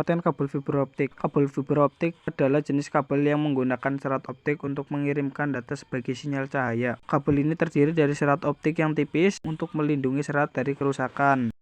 Pengertian kabel fiber optik. Kabel fiber optik adalah jenis kabel yang menggunakan serat optik untuk mengirimkan data sebagai sinyal cahaya. Kabel ini terdiri dari serat optik yang tipis untuk melindungi serat dari kerusakan.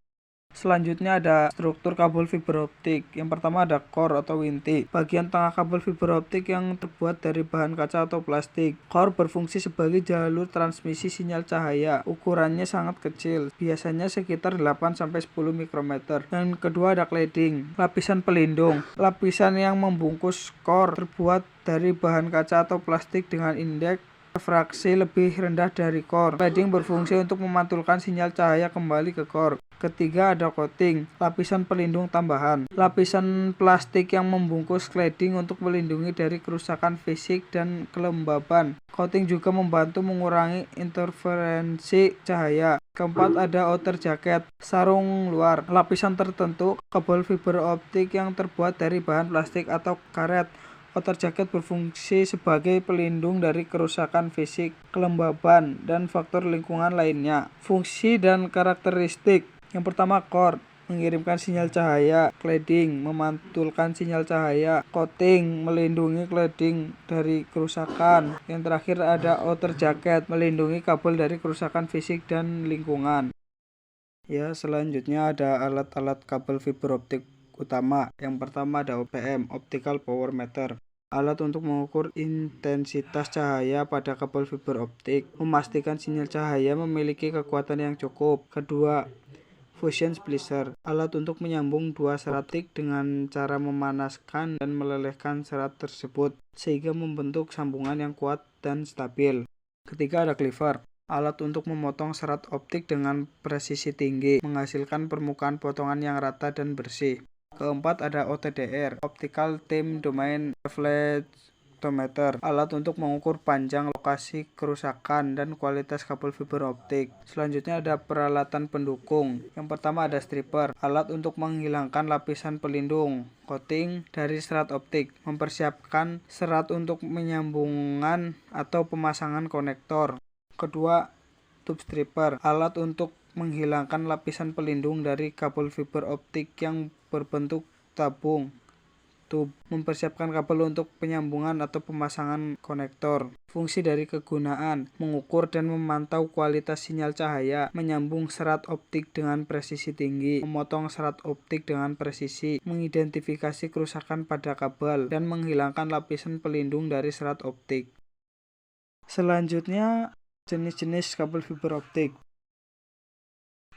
Selanjutnya ada struktur kabel fiber optik. Yang pertama ada core atau inti. Bagian tengah kabel fiber optik yang terbuat dari bahan kaca atau plastik. Core berfungsi sebagai jalur transmisi sinyal cahaya. Ukurannya sangat kecil, biasanya sekitar 8-10 mikrometer. Dan kedua ada cladding, lapisan pelindung. Lapisan yang membungkus core terbuat dari bahan kaca atau plastik dengan indeks refraksi lebih rendah dari core. Cladding berfungsi untuk memantulkan sinyal cahaya kembali ke core. Ketiga ada coating, lapisan pelindung tambahan. Lapisan plastik yang membungkus cladding untuk melindungi dari kerusakan fisik dan kelembaban. Coating juga membantu mengurangi interferensi cahaya. Keempat ada outer jacket, sarung luar. Lapisan tertentu kabel fiber optik yang terbuat dari bahan plastik atau karet. Outer jacket berfungsi sebagai pelindung dari kerusakan fisik, kelembaban, dan faktor lingkungan lainnya. Fungsi dan karakteristik. Yang pertama core, mengirimkan sinyal cahaya. Cladding, memantulkan sinyal cahaya. Coating, melindungi cladding dari kerusakan. Yang terakhir ada outer jacket, melindungi kabel dari kerusakan fisik dan lingkungan. Ya, selanjutnya ada alat-alat kabel fiber optik utama. Yang pertama ada OPM, Optical Power Meter. Alat untuk mengukur intensitas cahaya pada kabel fiber optik, memastikan sinyal cahaya memiliki kekuatan yang cukup. Kedua, Fusion Splicer, alat untuk menyambung dua serat optik dengan cara memanaskan dan melelehkan serat tersebut sehingga membentuk sambungan yang kuat dan stabil. Ketiga ada cleaver, alat untuk memotong serat optik dengan presisi tinggi, menghasilkan permukaan potongan yang rata dan bersih. Keempat ada OTDR, Optical Time Domain Reflectometer, alat untuk mengukur panjang, lokasi kerusakan, dan kualitas kabel fiber optik. Selanjutnya ada peralatan pendukung. Yang pertama ada stripper, alat untuk menghilangkan lapisan pelindung, coating dari serat optik, mempersiapkan serat untuk menyambungan atau pemasangan konektor. Kedua, tube stripper, alat untuk menghilangkan lapisan pelindung dari kabel fiber optik yang berbentuk tabung. Tube, mempersiapkan kabel untuk penyambungan atau pemasangan konektor. Fungsi dari kegunaan, mengukur dan memantau kualitas sinyal cahaya, menyambung serat optik dengan presisi tinggi, memotong serat optik dengan presisi, mengidentifikasi kerusakan pada kabel, dan menghilangkan lapisan pelindung dari serat optik. Selanjutnya, jenis-jenis kabel fiber optik.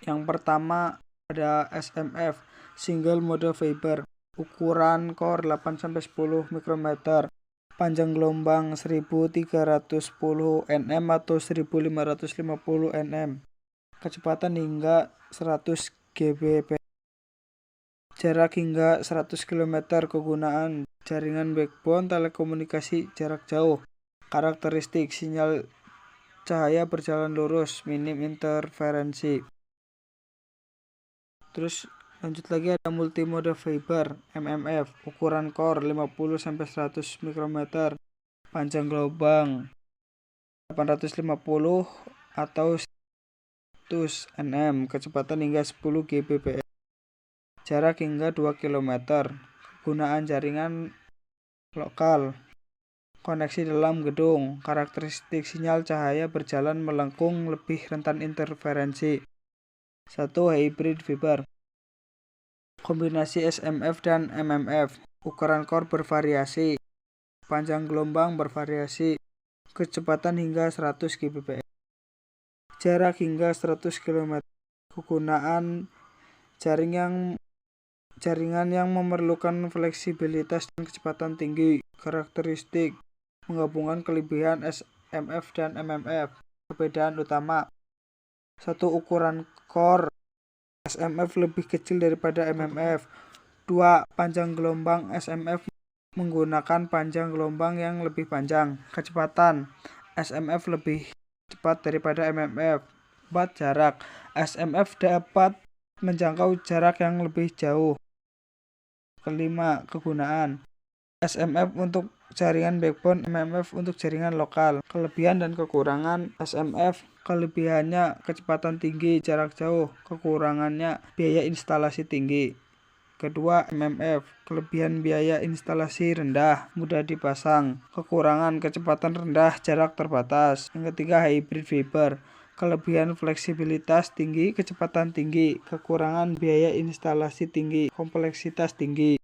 Yang pertama ada SMF, Single Mode Fiber, ukuran core 8-10 mikrometer, panjang gelombang 1310 nm atau 1550 nm, kecepatan hingga 100 Gbps, jarak hingga 100 km, kegunaan jaringan backbone telekomunikasi jarak jauh. Karakteristik, sinyal cahaya berjalan lurus, minim interferensi. Terus lanjut lagi ada multimode fiber, MMF, ukuran core 50-100 mikrometer, panjang gelombang 850 atau 100 nm, kecepatan hingga 10 Gbps, jarak hingga 2 km, kegunaan jaringan lokal, koneksi dalam gedung. Karakteristik sinyal cahaya berjalan melengkung, lebih rentan interferensi. 1. Hybrid fiber, kombinasi SMF dan MMF, ukuran core bervariasi, panjang gelombang bervariasi, kecepatan hingga 100 Gbps, jarak hingga 100 km, kegunaan jaringan yang memerlukan fleksibilitas dan kecepatan tinggi. Karakteristik, menggabungkan kelebihan SMF dan MMF. Perbedaan utama: 1. Ukuran core SMF lebih kecil daripada MMF. 2. Panjang gelombang SMF menggunakan panjang gelombang yang lebih panjang. Kecepatan, SMF lebih cepat daripada MMF. 4. Jarak, SMF dapat menjangkau jarak yang lebih jauh. Kelima, kegunaan, SMF untuk jaringan backbone, MMF untuk jaringan lokal. Kelebihan dan kekurangan SMF: kelebihannya kecepatan tinggi jarak jauh, kekurangannya biaya instalasi tinggi. kedua MMF, kelebihan biaya instalasi rendah, mudah dipasang, kekurangan kecepatan rendah, jarak terbatas. Yang ketiga hybrid fiber, kelebihan fleksibilitas tinggi, kecepatan tinggi, kekurangan biaya instalasi tinggi, kompleksitas tinggi.